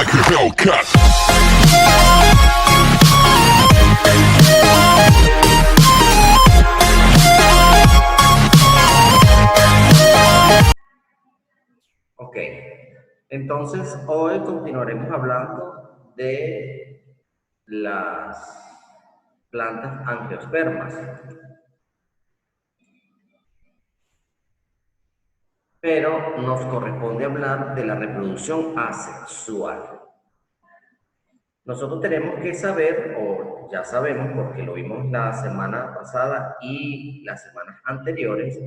like a Hellcat. Ok, entonces hoy continuaremos hablando de las plantas angiospermas, pero nos corresponde hablar de la reproducción asexual. Nosotros tenemos que saber, o ya sabemos porque lo vimos la semana pasada y las semanas anteriores,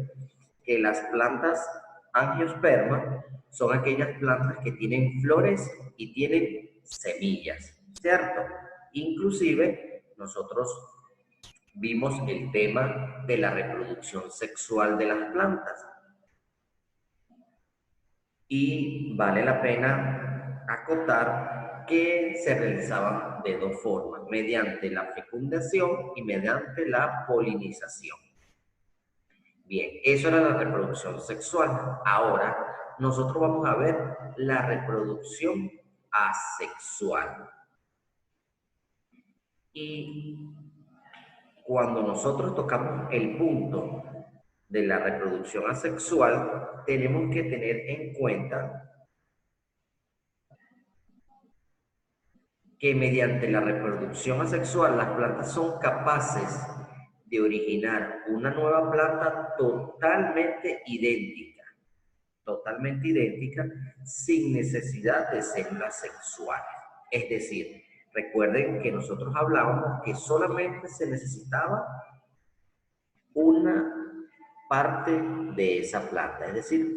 que las plantas angiospermas son aquellas plantas que tienen flores y tienen semillas, ¿cierto? Inclusive nosotros vimos el tema de la reproducción sexual de las plantas y vale la pena acotar que se realizaban de dos formas, mediante la fecundación y mediante la polinización. Bien, eso era la reproducción sexual. Ahora nosotros vamos a ver la reproducción asexual. Y cuando nosotros tocamos el punto de la reproducción asexual, tenemos que tener en cuenta que mediante la reproducción asexual las plantas son capaces de originar una nueva planta totalmente idéntica, sin necesidad de células sexuales. Es decir, recuerden que nosotros hablábamos que solamente se necesitaba una parte de esa planta, es decir,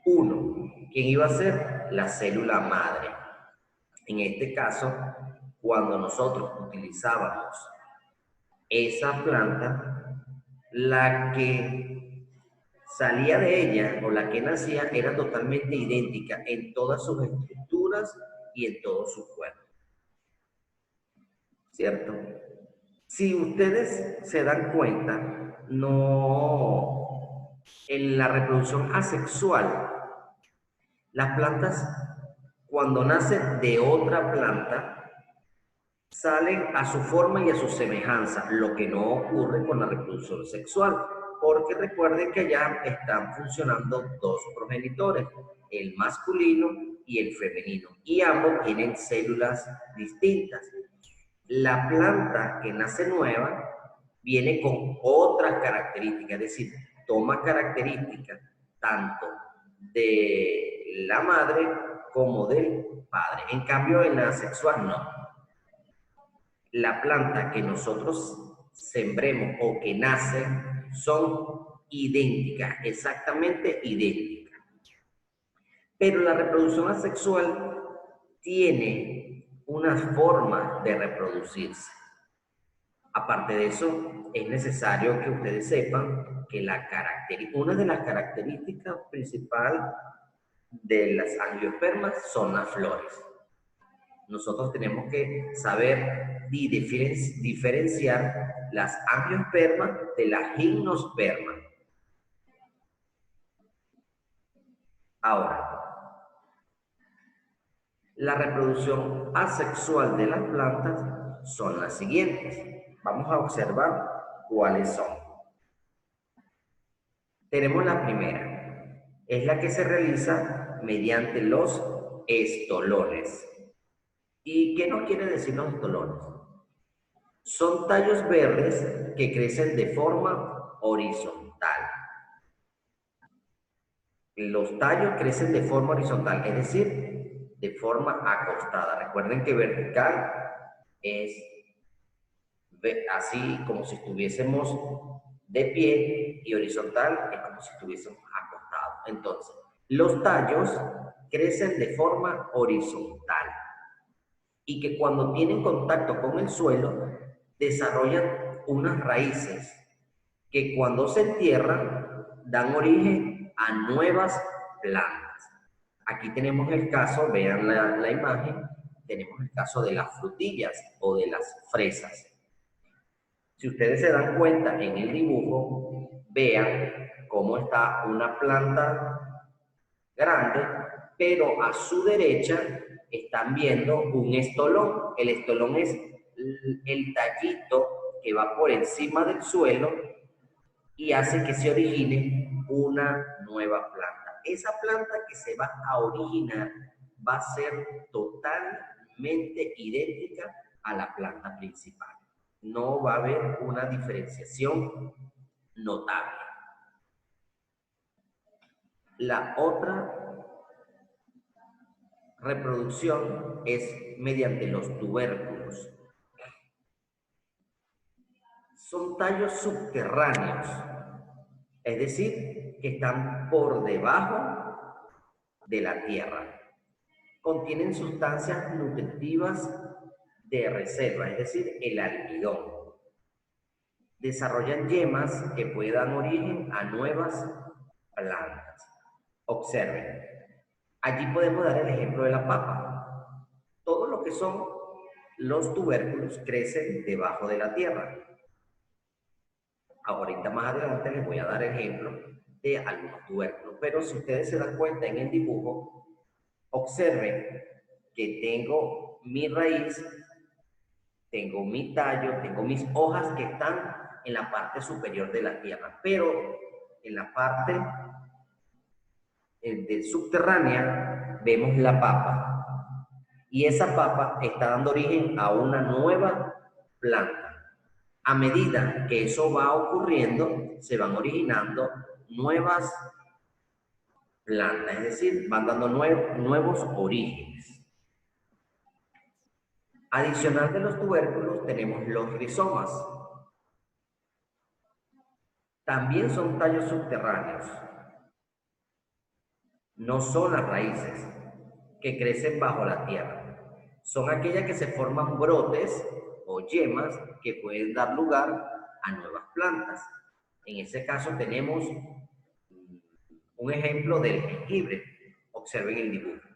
uno, ¿quién iba a ser? La célula madre. En este caso, cuando nosotros utilizábamos esa planta, la que salía de ella o la que nacía era totalmente idéntica en todas sus estructuras y en todo su cuerpo. ¿Cierto? Si ustedes se dan cuenta, no, en la reproducción asexual, las plantas cuando nacen de otra planta salen a su forma y a su semejanza, lo que no ocurre con la reproducción sexual, porque recuerden que allá están funcionando dos progenitores, el masculino y el femenino, y ambos tienen células distintas. La planta que nace nueva viene con otras características, es decir, toma características tanto de la madre como del padre. En cambio, en la sexual no. La planta que nosotros sembremos o que nace son idénticas, exactamente idénticas. Pero la reproducción asexual tiene una forma de reproducirse. Aparte de eso, es necesario que ustedes sepan que una de las características principales de las angiospermas son las flores. Nosotros tenemos que saber y diferenciar las angiospermas de las gimnospermas. Ahora, la reproducción asexual de las plantas son las siguientes. Vamos a observar cuáles son. Tenemos la primera. Es la que se realiza mediante los estolones. ¿Y qué nos quiere decir los estolones? Son tallos verdes que crecen de forma horizontal. Los tallos crecen de forma horizontal, es decir, de forma acostada. Recuerden que vertical es así como si estuviésemos de pie y horizontal es como si estuviésemos acostados. Entonces, los tallos crecen de forma horizontal y que cuando tienen contacto con el suelo desarrollan unas raíces que cuando se entierran dan origen a nuevas plantas. Aquí tenemos el caso, vean la imagen, tenemos el caso de las frutillas o de las fresas. Si ustedes se dan cuenta en el dibujo, vean cómo está una planta grande pero a su derecha están viendo un estolón. El estolón es el tallito que va por encima del suelo y hace que se origine una nueva planta. Esa planta que se va a originar va a ser totalmente idéntica a la planta principal. No va a haber una diferenciación notable. La otra reproducción es mediante los tubérculos. Son tallos subterráneos, es decir, que están por debajo de la tierra. Contienen sustancias nutritivas de reserva, es decir, el almidón. Desarrollan yemas que pueden dar origen a nuevas plantas. Observen, allí podemos dar el ejemplo de la papa. Todo lo que son los tubérculos crecen debajo de la tierra. Ahorita más adelante les voy a dar ejemplo de algunos tubérculos, pero si ustedes se dan cuenta en el dibujo, observen que tengo mi raíz, tengo mi tallo, tengo mis hojas que están en la parte superior de la tierra, pero en la parte subterránea vemos la papa y esa papa está dando origen a una nueva planta. A medida que eso va ocurriendo, se van originando nuevas plantas, es decir, van dando nuevos orígenes. Adicional de los tubérculos tenemos los rizomas. También son tallos subterráneos. No son las raíces que crecen bajo la tierra. Son aquellas que se forman brotes o yemas que pueden dar lugar a nuevas plantas. En ese caso tenemos un ejemplo del jengibre. Observen el dibujo.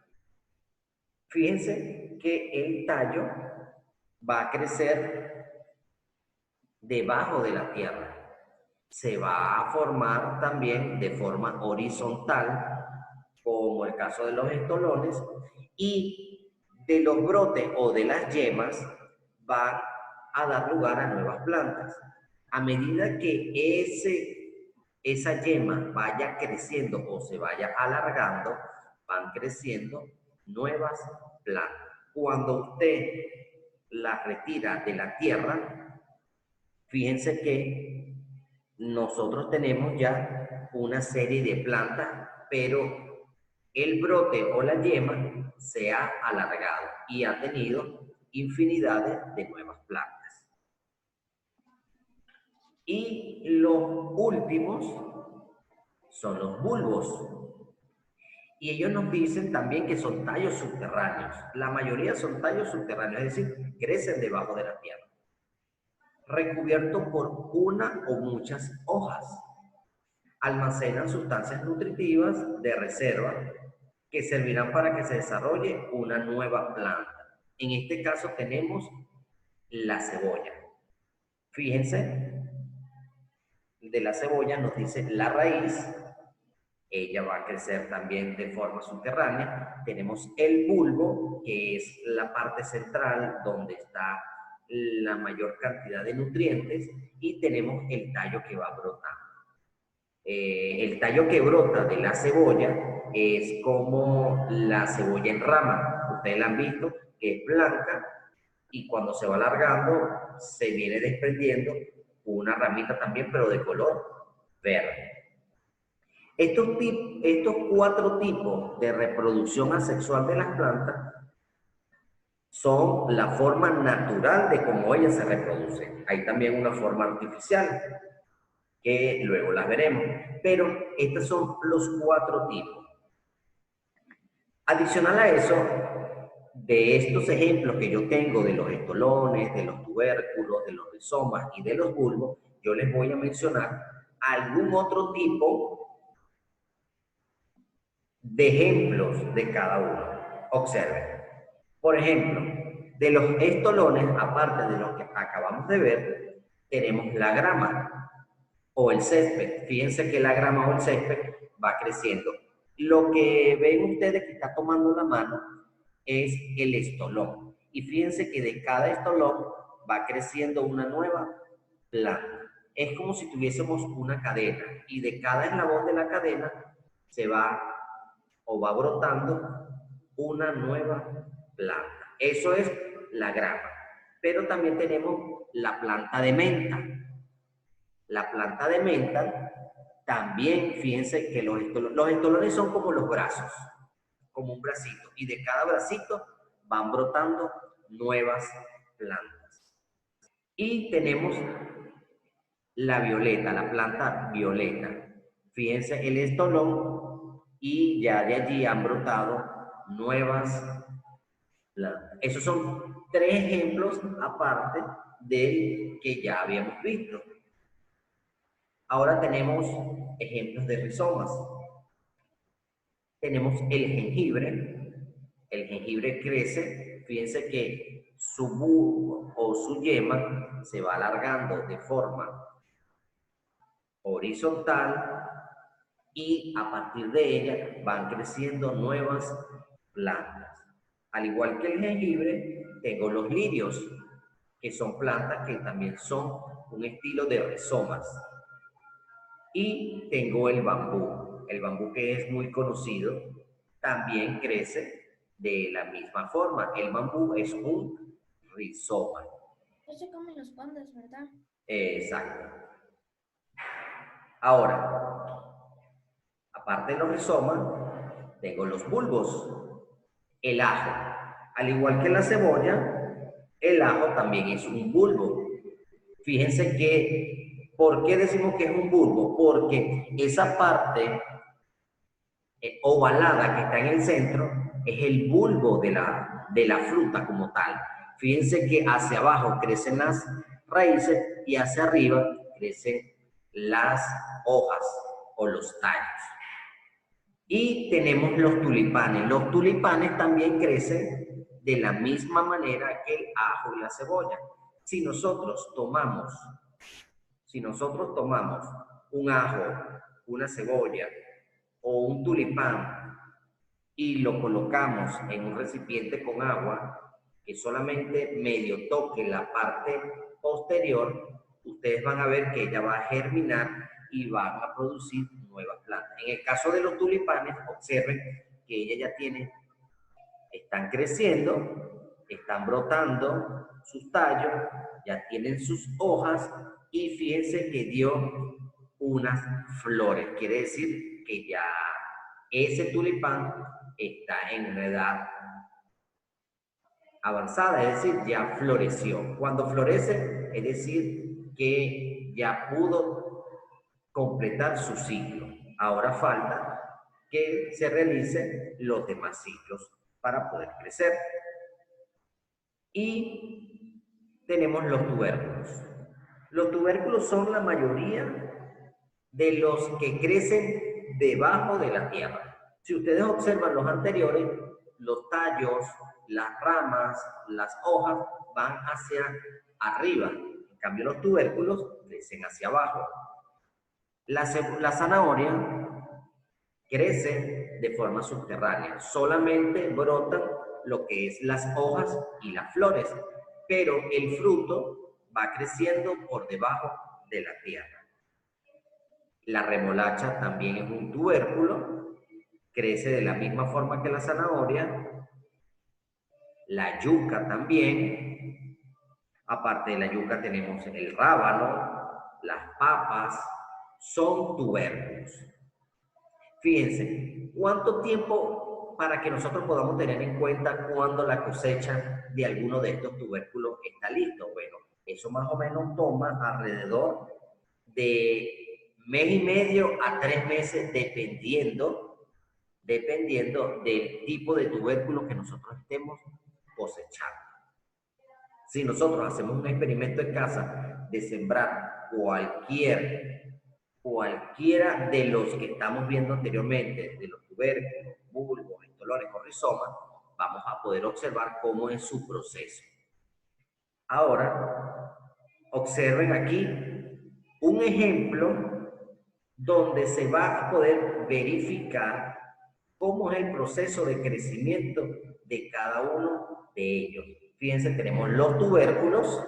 Fíjense que el tallo va a crecer debajo de la tierra. Se va a formar también de forma horizontal, como el caso de los estolones, y de los brotes o de las yemas van a dar lugar a nuevas plantas. A medida que esa yema vaya creciendo o se vaya alargando, van creciendo nuevas plantas. Cuando usted las retira de la tierra, fíjense que nosotros tenemos ya una serie de plantas, pero el brote o la yema se ha alargado y ha tenido infinidades de nuevas plantas. Y los últimos son los bulbos. Y ellos nos dicen también que son tallos subterráneos. La mayoría son tallos subterráneos, es decir, crecen debajo de la tierra, recubiertos por una o muchas hojas. Almacenan sustancias nutritivas de reserva que servirán para que se desarrolle una nueva planta. En este caso tenemos la cebolla. Fíjense, de la cebolla nos dice la raíz, ella va a crecer también de forma subterránea. Tenemos el bulbo, que es la parte central donde está la mayor cantidad de nutrientes, y tenemos el tallo que va a brotar. El tallo que brota de la cebolla es como la cebolla en rama. Ustedes la han visto, que es blanca y cuando se va alargando se viene desprendiendo una ramita también, pero de color verde. Estos 4 tipos de reproducción asexual de las plantas son la forma natural de cómo ellas se reproducen. Hay también una forma artificial, que luego las veremos, pero estos son los 4 tipos. Adicional a eso, de estos ejemplos que yo tengo de los estolones, de los tubérculos, de los rizomas y de los bulbos, yo les voy a mencionar algún otro tipo de ejemplos de cada uno. Observen. Por ejemplo, de los estolones, aparte de lo que acabamos de ver, tenemos la grama o el césped. Fíjense que la grama o el césped va creciendo Lo que ven ustedes que está tomando la mano es el estolón. Y fíjense que de cada estolón va creciendo una nueva planta. Es como si tuviésemos una cadena y de cada eslabón de la cadena se va o va brotando una nueva planta. Eso es la grama. Pero también tenemos la planta de menta. La planta de menta también, fíjense que los estolones son como los brazos, como un bracito, y de cada bracito van brotando nuevas plantas. Y tenemos la violeta, la planta violeta. Fíjense el estolón y ya de allí han brotado nuevas plantas. Esos son tres ejemplos aparte del que ya habíamos visto. Ahora tenemos ejemplos de rizomas. Tenemos el jengibre. El jengibre crece, fíjense que su bulbo o su yema se va alargando de forma horizontal y a partir de ella van creciendo nuevas plantas. Al igual que el jengibre, tengo los lirios, que son plantas que también son un estilo de rizomas. Y tengo el bambú que es muy conocido, también crece de la misma forma. El bambú es un rizoma. No se comen los pandas, ¿verdad? Exacto. Ahora, aparte de los rizomas, tengo los bulbos. El ajo. Al igual que la cebolla, el ajo también es un bulbo. Fíjense que, ¿por qué decimos que es un bulbo? Porque esa parte ovalada que está en el centro es el bulbo de la fruta como tal. Fíjense que hacia abajo crecen las raíces y hacia arriba crecen las hojas o los tallos. Y tenemos los tulipanes. Los tulipanes también crecen de la misma manera que el ajo y la cebolla. Si nosotros tomamos, si nosotros tomamos un ajo, una cebolla o un tulipán y lo colocamos en un recipiente con agua que solamente medio toque la parte posterior, ustedes van a ver que ella va a germinar y van a producir nuevas plantas. En el caso de los tulipanes, observen que ella ya tiene, están creciendo, están brotando sus tallos, ya tienen sus hojas y fíjense que dio unas flores. Quiere decir que ya ese tulipán está en una edad avanzada, es decir, ya floreció. Cuando florece, es decir, que ya pudo completar su ciclo. Ahora falta que se realicen los demás ciclos para poder crecer. Y tenemos los tubérculos. Los tubérculos son la mayoría de los que crecen debajo de la tierra. Si ustedes observan los anteriores, los tallos, las ramas, las hojas van hacia arriba. En cambio, los tubérculos crecen hacia abajo. La zanahoria crece de forma subterránea. Solamente brotan lo que es las hojas y las flores, pero el fruto va creciendo por debajo de la tierra. La remolacha también es un tubérculo, crece de la misma forma que la zanahoria. La yuca también. Aparte de la yuca tenemos el rábano, las papas, son tubérculos. Fíjense, ¿cuánto tiempo para que nosotros podamos tener en cuenta cuando la cosecha de alguno de estos tubérculos está listo? Bueno, eso más o menos toma alrededor de mes y medio a 3 meses, dependiendo del tipo de tubérculo que nosotros estemos cosechando. Si nosotros hacemos un experimento en casa de sembrar cualquiera de los que estamos viendo anteriormente, de los tubérculos, bulbos, estolones o rizomas, vamos a poder observar cómo es su proceso. Ahora, observen aquí un ejemplo donde se va a poder verificar cómo es el proceso de crecimiento de cada uno de ellos. Fíjense, tenemos los tubérculos,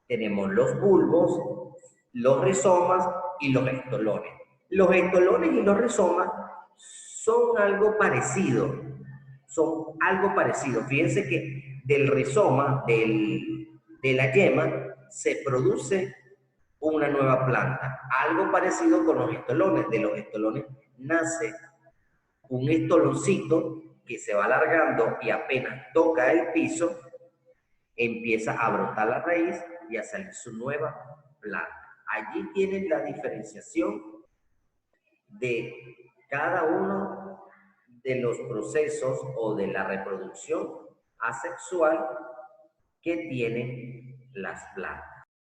tenemos los bulbos, los rizomas y los estolones. Los estolones y los rizomas son algo parecido. Son algo parecido. Fíjense que del rizoma, de la yema, se produce una nueva planta. Algo parecido con los estolones. De los estolones nace un estoloncito que se va alargando y apenas toca el piso, empieza a brotar la raíz y a salir su nueva planta. Allí tienen la diferenciación de cada uno de los procesos o de la reproducción asexual que tienen las plantas.